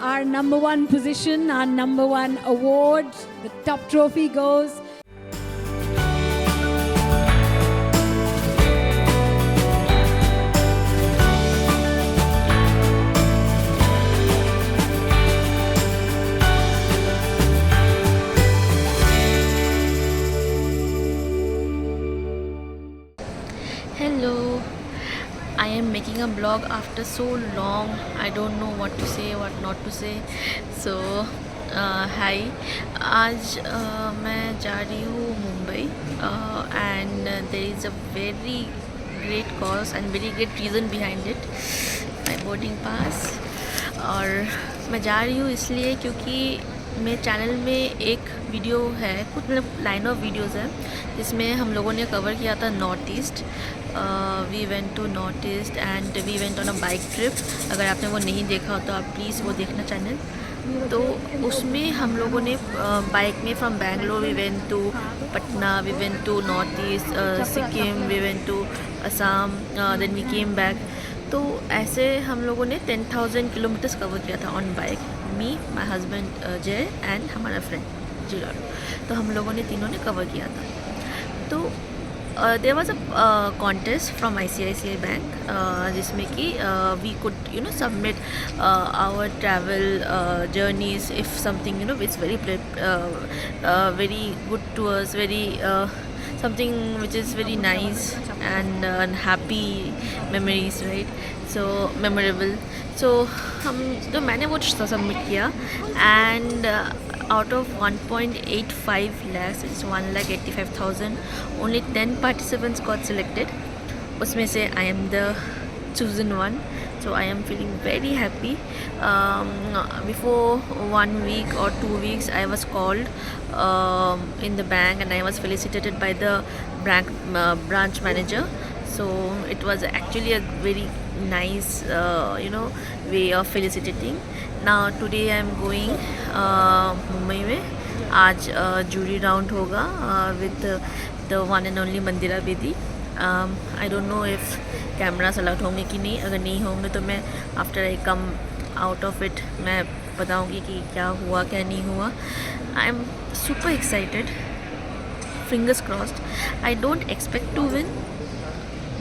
our number one position, our number one award, the top trophy goes. Hello, I am making a blog after so long. I don't know what to say, what not to say. So, hi. आज मैं जा रही हूँ Mumbai and there is a very great cause and very great reason behind it. My boarding pass. और मैं जा रही हूँ इसलिए क्योंकि मेरे चैनल में एक वीडियो है, कुछ मतलब लाइन ऑफ वीडियोस है जिसमें हम लोगों ने कवर किया था north east. We went to north east and we went on a bike trip. अगर आपने वो नहीं देखा हो तो आप प्लीज़ वो देखना चैनल. तो उसमें हम लोगों ने बाइक में from Bangalore we went to Patna, we went to north east Sikkim, we went to Assam, then we came back. तो ऐसे हम लोगों ने 10,000 किलोमीटर्स कवर किया था on bike. Me, my husband जय एंड हमारा फ्रेंड जिलारो. तो हम लोगों ने तीनों ने कवर किया था. तो there was a contest from ICICI bank जिसमें कि we could submit our travel journeys if something it's very good to us, very something which is very nice and happy memories, right? So memorable. So तो मैंने वो submit किया and out of 1.85 lakhs, it's 1,85,000, only 10 participants got selected. उसमें से I am the chosen one. So I am feeling very happy. Before 1 week or 2 weeks I was called in the bank and I was felicitated by the branch manager. So it was actually a very nice way of felicitating. Now today I am going Mumbai में. आज jury round होगा with the one and only Mandira Bedi. I don't know if cameras allowed होंगे कि नहीं. अगर नहीं होंगे तो मैं after I come out of it मैं बताऊंगी कि क्या हुआ क्या नहीं हुआ. I am super excited. Fingers crossed. I don't expect to win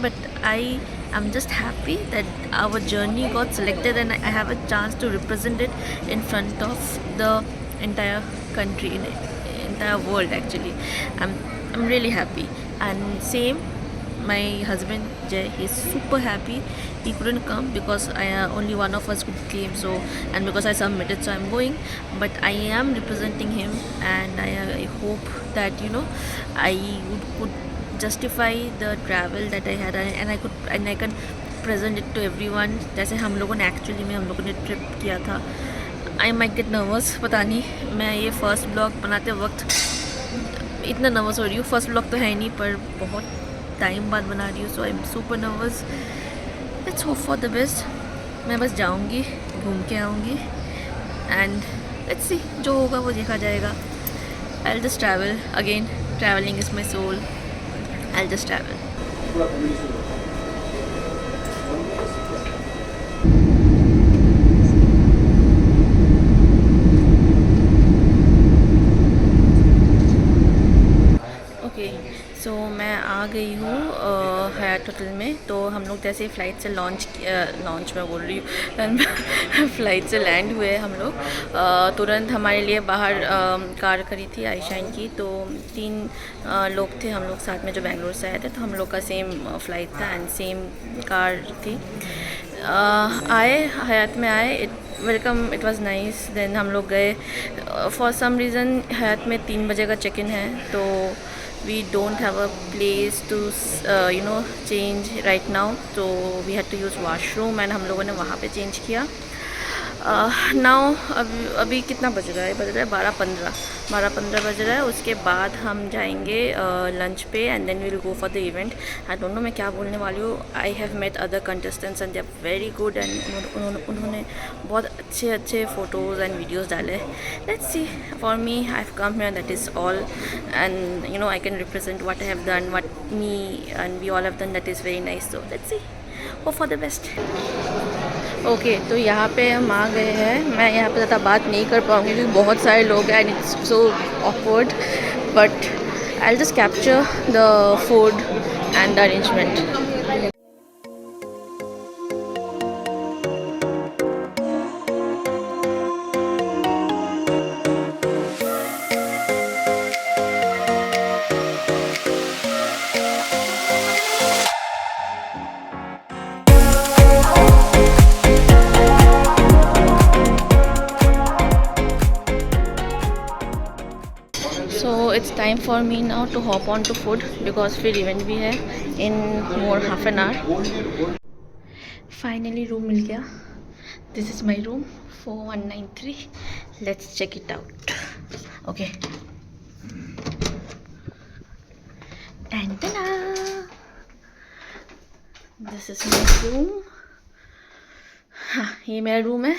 but I I'm just happy that our journey got selected and I have a chance to represent it in front of the entire country, in entire world actually. I'm really happy. And same, my husband Jay, he's super happy. He couldn't come because only one of us could came, so and because I submitted, so I'm going. But I am representing him and I hope that I could justify the travel that I had and I can present it to everyone. जैसे हम लोगों ने actually में हम लोगों ने trip किया था. I might get nervous, पता नहीं. मैं ये फर्स्ट ब्लॉग बनाते वक्त इतना नर्वस हो रही हूँ. फर्स्ट ब्लॉग तो है ही नहीं पर बहुत टाइम बाद बना रही हूँ. So I am super nervous. Let's hope for the best. मैं बस जाऊँगी, घूम के आऊँगी एंड लेट्स सी, जो होगा वो देखा जाएगा. I will just travel again. Travelling is my soul. I'll just travel. Okay, so मैं आ गई हूँ हयात होटल में. तो हम लोग जैसे ही फ़्लाइट से लॉन्च मैं बोल रही हूँ फ़्लाइट से लैंड हुए हम लोग. तुरंत हमारे लिए बाहर कार करी थी आइशाइन की. तो 3 लोग थे हम लोग साथ में जो बेंगलोर से आए थे. तो हम लोग का सेम फ़्लाइट था एंड सेम कार थी. आए हयात में आए. Welcome, it was nice. Then हम लोग गए. फॉर सम रीज़न हयात में 3 बजे का चेक इन है. तो we don't have a place to change right now, so we had to use washroom and हम लोगों ने वहाँ पे चेंज किया. नाउ अभी कितना बज रहा है? 12:15 बज रहा है. उसके बाद हम जाएंगे लंच पे and then we will go for the event. I don't know मैं क्या बोलने वाली हूँ. I have met other contestants and they are very good and उन्होंने बहुत अच्छे फ़ोटोज़ एंड वीडियोज़ डाले. Let's see. For me I have come here, that is all. And I can represent what I have done, what me and we all have done. That is very nice. So let's see. Hope for the best. Okay तो यहाँ पे हम आ गए हैं। मैं यहाँ पे ज़्यादा बात नहीं कर पाऊँगी क्योंकि बहुत सारे लोग हैं and it's so awkward, but I will just capture the food and the arrangement. So it's time for me now to hop on to food because फिर इवेंट भी है in more half an hour. Finally room मिल गया. This is my room 4193. Let's check it out. Okay. Ta-da! This is my room. हाँ ये मेरा room है.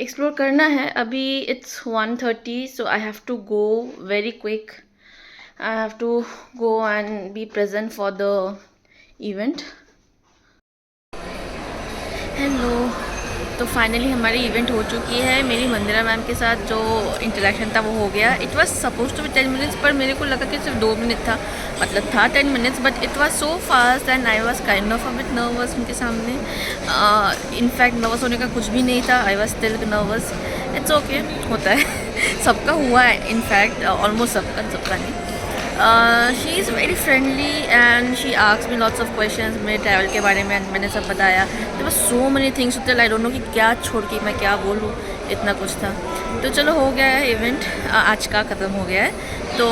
Explore करना है. अभी it's 1:30 so I have to go very quick. I have to go and be present for the event. Hello. तो finally हमारी event हो चुकी है. मेरी मंदिरा मैम के साथ जो इंटरेक्शन था वो हो गया. It was suppose to be 10 minutes पर मेरे को लगा कि सिर्फ 2 मिनट था. मतलब था 10 minutes but it was so fast and I was kind of a bit nervous उनके सामने. इनफैक्ट नर्वस होने का कुछ भी नहीं था. I was still nervous. It's okay, होता है. सबका हुआ है इनफैक्ट, ऑलमोस्ट सबका नहीं. She is very friendly and she asks me lots of questions मेरे ट्रैवल के बारे में. मैंने सब बताया. तो बस सो मेनी थिंग्स होते, आई डोंट नो कि क्या छोड़ के मैं क्या बोलूँ. इतना कुछ था. तो चलो हो गया है इवेंट. आज का ख़त्म हो गया है. तो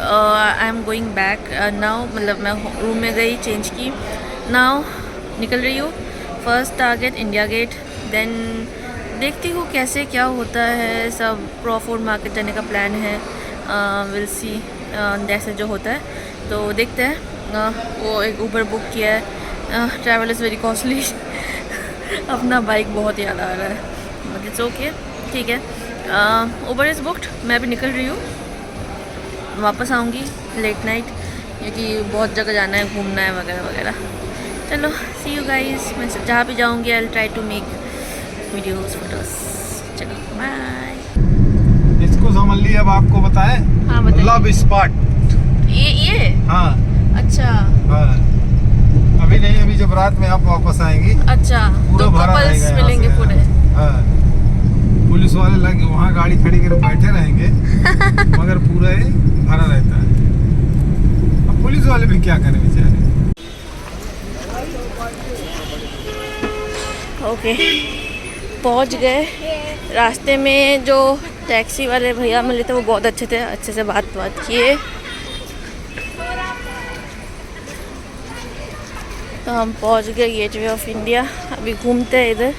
I am going back now. मतलब मैं रूम में गई, चेंज की, नाउ निकल रही हूँ. First target India gate, then देखती हूँ कैसे क्या होता है. सब क्रॉफोर्ड मार्केट जाने का प्लान है. विल सी जैसे जो होता है तो देखते हैं. वो एक ऊबर बुक किया है. Travel is very costly. अपना बाइक बहुत याद आ रहा है बट इट्स ओके. ठीक है. Uber is booked. मैं अभी निकल रही हूँ. वापस आऊँगी लेट नाइट क्योंकि बहुत जगह जाना है, घूमना है वगैरह वगैरह. चलो सी यू गाइस. मैं जहाँ भी जाऊँगी I will try to make videos photos. चलो बाय. इसको समझ लिया. अब आपको बताएं. हाँ बताइए. Love spot. ये हाँ. अच्छा. हाँ. अभी नहीं, अभी जब रात में आप वापस आएंगी. अच्छा पूरा तो भरा कपल्स रहेगा मिलेंगे यहाँ से. पूरे. हाँ. पुलिस वाले लगे वहाँ गाड़ी खड़ी कर बैठे रहेंगे मगर पूरा ही भरा रहता है. अब पुलिस वाले भी क्या करें बेचारे. ओके पहुंच गए. रास्ते में जो टैक्सी वाले भैया मिले थे वो बहुत अच्छे थे. अच्छे से बात किए. तो हम पहुंच गए गेटवे ऑफ इंडिया. अभी घूमते हैं इधर.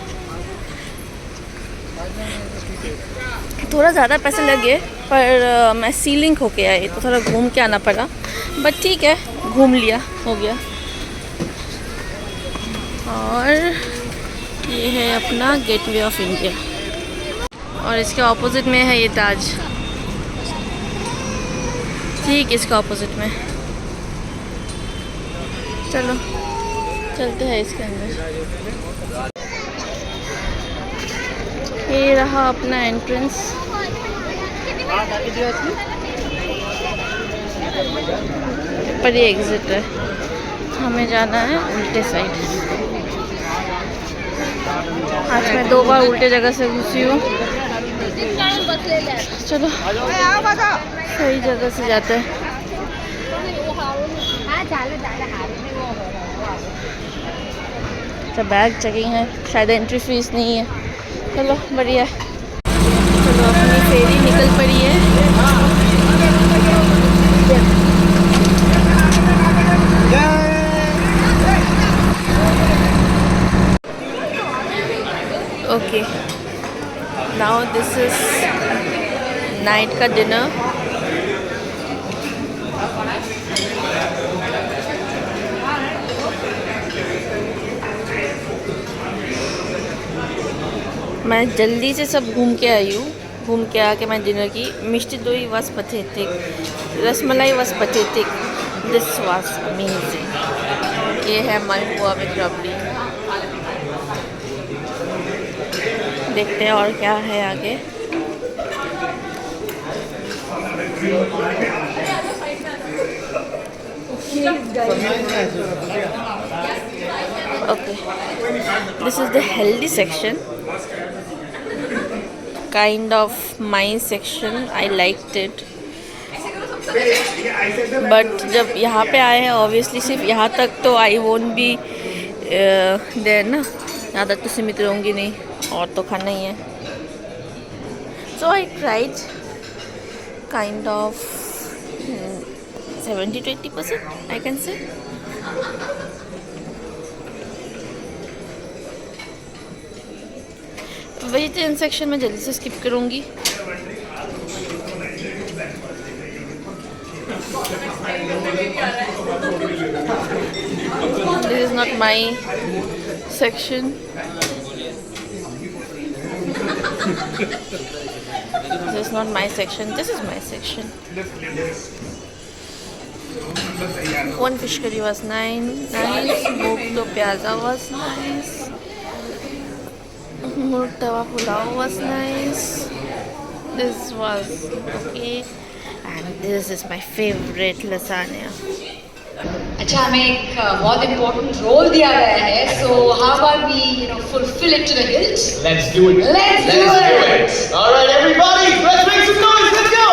थोड़ा ज़्यादा पैसे लगे पर मैं सीलिंग होके आई तो थोड़ा घूम के आना पड़ा. बट ठीक है, घूम लिया, हो गया. और ये है अपना गेटवे ऑफ इंडिया और इसके ऑपोजिट में है ये ताज. ठीक इसके ऑपोजिट में. चलो चलते हैं इसके अंदर. ये रहा अपना एंट्रेंस. पर ये एग्जिट है. हमें जाना है उल्टे साइड. आज मैं 2 बार उल्टे जगह से घुसी हूँ. चलो सही जगह से जाते हैं. अच्छा बैग चेकिंग है, शायद एंट्री फीस नहीं है. चलो बढ़िया. चलो अपनी फेरी निकल पड़ी है. Okay now this is night का डिनर. मैं जल्दी से सब घूम के आई हूँ. घूम के आके मैं डिनर की. मिष्टी दोई was pathetic. Rasmalai was pathetic. This was amazing. ये है मालपुआ विद रबड़ी. देखते हैं और क्या है आगे. Okay, this is the healthy section. Kind of my section. I liked it. But जब यहाँ पे आए हैं obviously सिर्फ यहाँ तक तो I won't be there ना. यहाँ तक तो सीमित रहूँगी नहीं और तो खाना ही है. So I tried kind of 70-80% I can say. Vegetarian section में जल्दी से स्किप करूँगी. This is not my section. This is not my section. This is my section. One fish curry was nice. Mukto pyaza was nice. Murtawa pulao was nice. This was okay. And this is my favorite lasagna. अच्छा हमें एक बहुत important role दिया गया है. So how about we fulfill it to the hilt? Let's do it. Let's do it. All right, everybody, let's make some noise. Let's go.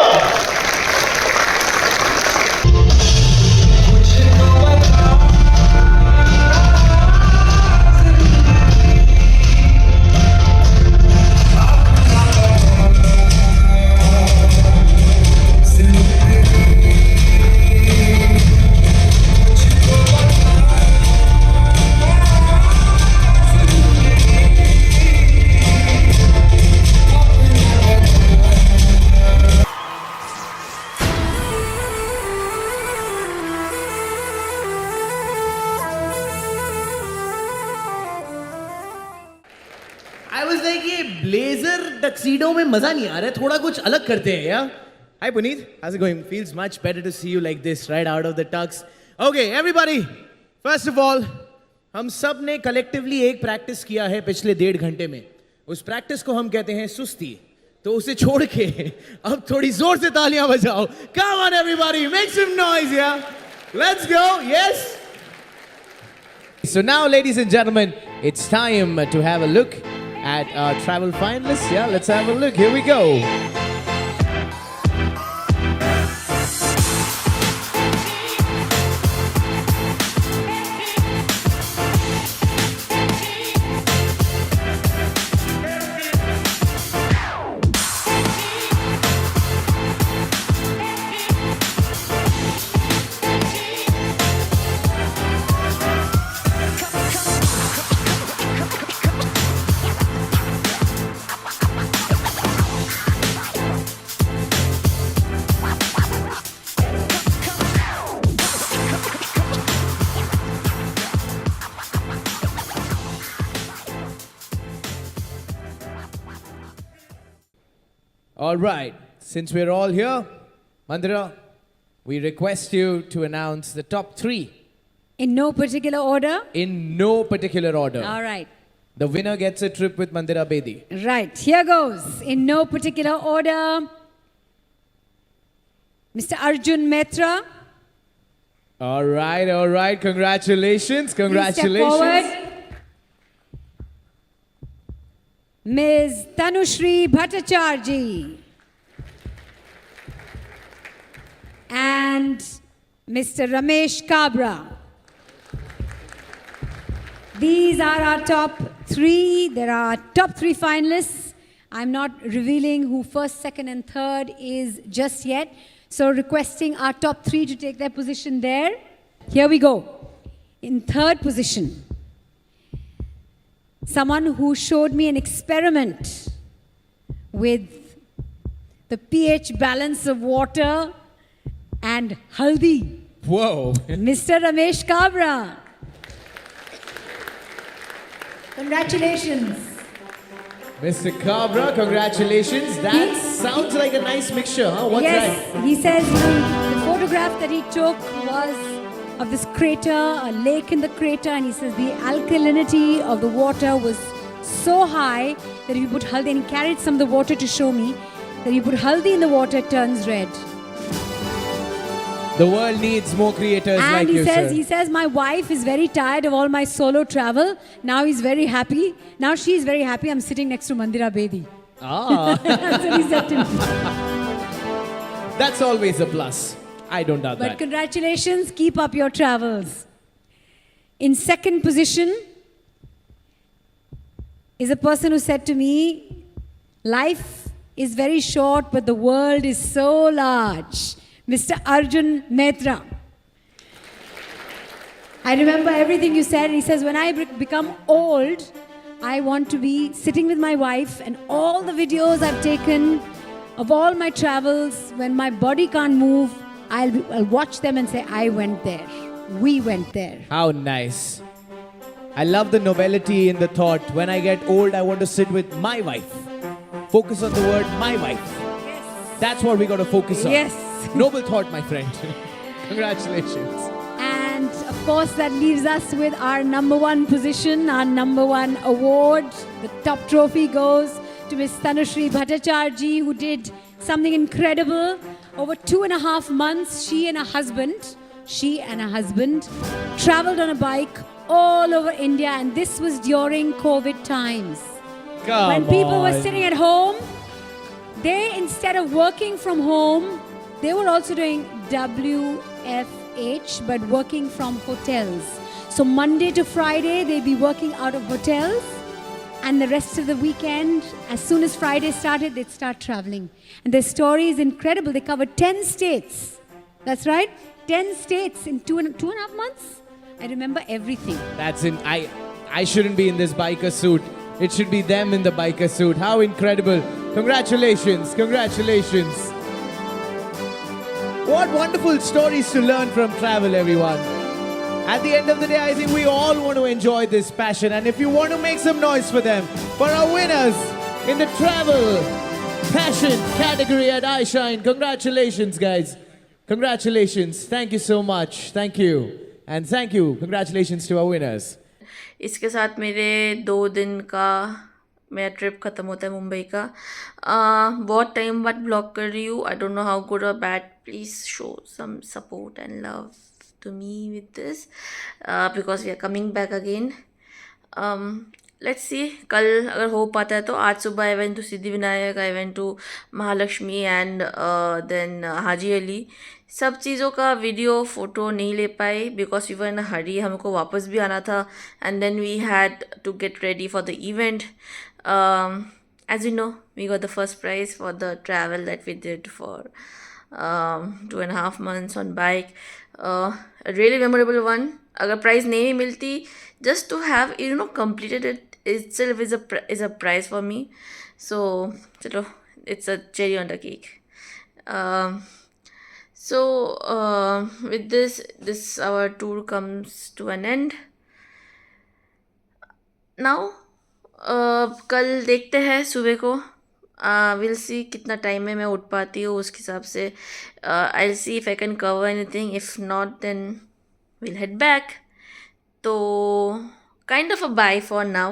I was like, ये blazer tuxedo में मजा नहीं आ रहा है, थोड़ा कुछ अलग करते हैं यार. Hi Puneet, how's it going? Feels much better to see you like this, right out of the tux. Okay, everybody, first of all, हम सब ने collectively एक प्रैक्टिस किया है पिछले 1.5 घंटे में. उस प्रैक्टिस को हम कहते हैं सुस्ती. तो उसे छोड़ के अब थोड़ी जोर से तालियां बजाओ. Come on everybody, make some noise, yeah. Let's go, yes. So now, ladies and gentlemen, it's time to have a look at our travel finalists. Yeah, let's have a look. Here we go. All right, since we're all here, Mandira, we request you to announce the top 3. In no particular order? In no particular order. All right. The winner gets a trip with Mandira Bedi. Right, here goes. In no particular order, Mr. Arjun Mehta. All right. Congratulations. Please step forward. Ms. Tanushri Bhattacharjee. And Mr. Ramesh Kabra. These are our top 3. There are top 3 finalists. I'm not revealing who first, second, and third is just yet. So requesting our top 3 to take their position there. Here we go. In third position, someone who showed me an experiment with the pH balance of water and haldi. Whoa. Mr. Ramesh Kabra. Congratulations. Mr. Kabra, congratulations. That sounds like a nice mixture, huh? What's Yes, that? he says the photograph that he took was of this crater, a lake in the crater, and he says the alkalinity of the water was so high that if you put haldi, and he carried some of the water to show me that you put haldi in the water, it turns red. The world needs more creators And like you, sir. he says, my wife is very tired of all my solo travel. Now he's very happy. Now she's very happy. I'm sitting next to Mandira Bedi. Ah, That's what he said to me. that's always a plus. I don't doubt But that. congratulations, keep up your travels. In second position is a person who said to me, life is very short, but the world is so large. Mr. Arjun Mehta. I remember everything you said. He says, when I become old, I want to be sitting with my wife, and all the videos I've taken of all my travels, when my body can't move, I'll watch them and say, I went there. We went there. How nice. I love the nobility in the thought. When I get old, I want to sit with my wife. Focus on the word my wife. That's what we got to focus on. Yes. Noble thought, my friend. Congratulations. And of course, that leaves us with our number one position, our number one award. The top trophy goes to Miss Tanushree Bhattacharjee, who did something incredible. Over 2.5 months, she and her husband traveled on a bike all over India, and this was during COVID times. When people were sitting at home, they, instead of working from home, they were also doing WFH, but working from hotels. So Monday to Friday, they'd be working out of hotels, and the rest of the weekend, as soon as Friday started, they'd start traveling. And their story is incredible. They covered 10 states. That's right, 10 states in two and a half months. I remember everything. I shouldn't be in this biker suit. It should be them in the biker suit. How incredible. Congratulations. Congratulations. What wonderful stories to learn from travel, everyone. At the end of the day, I think we all want to enjoy this passion. And if you want to make some noise for them, for our winners in the travel passion category at iShine, congratulations, guys. Congratulations. Thank you so much. Thank you. And thank you. Congratulations to our winners. इसके साथ मेरे 2 दिन का मेरा trip ख़त्म होता है मुंबई का. बहुत टाइम बाद ब्लॉग कर रही हूँ. I don't know how good और bad. Please show some support and love to me with this because we are coming back again. Let's see कल अगर हो पाता है तो. आज सुबह I went to Siddhivinayak, I went to Mahalakshmi and then Haji Ali. सब चीज़ों का वीडियो फ़ोटो नहीं ले पाए बिकॉज वी वर इन अ हरी. हमको वापस भी आना था and then we had to get ready for the event. As you know we got the first prize for the travel that we did for 2.5 months on bike. A really memorable one. अगर prize नहीं मिलती, just to have completed it itself is a prize for me. So चलो, it's a cherry on the cake. So with this our tour comes to an end. Now कल देखते हैं सुबह को. Will see कितना time में मैं उठ पाती हूँ, उसके हिसाब से I will see if I can cover anything. If not then we'll head back. So kind of a bye for now.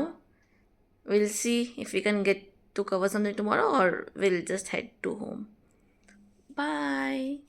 We'll see if we can get to cover something tomorrow or we'll just head to home. Bye.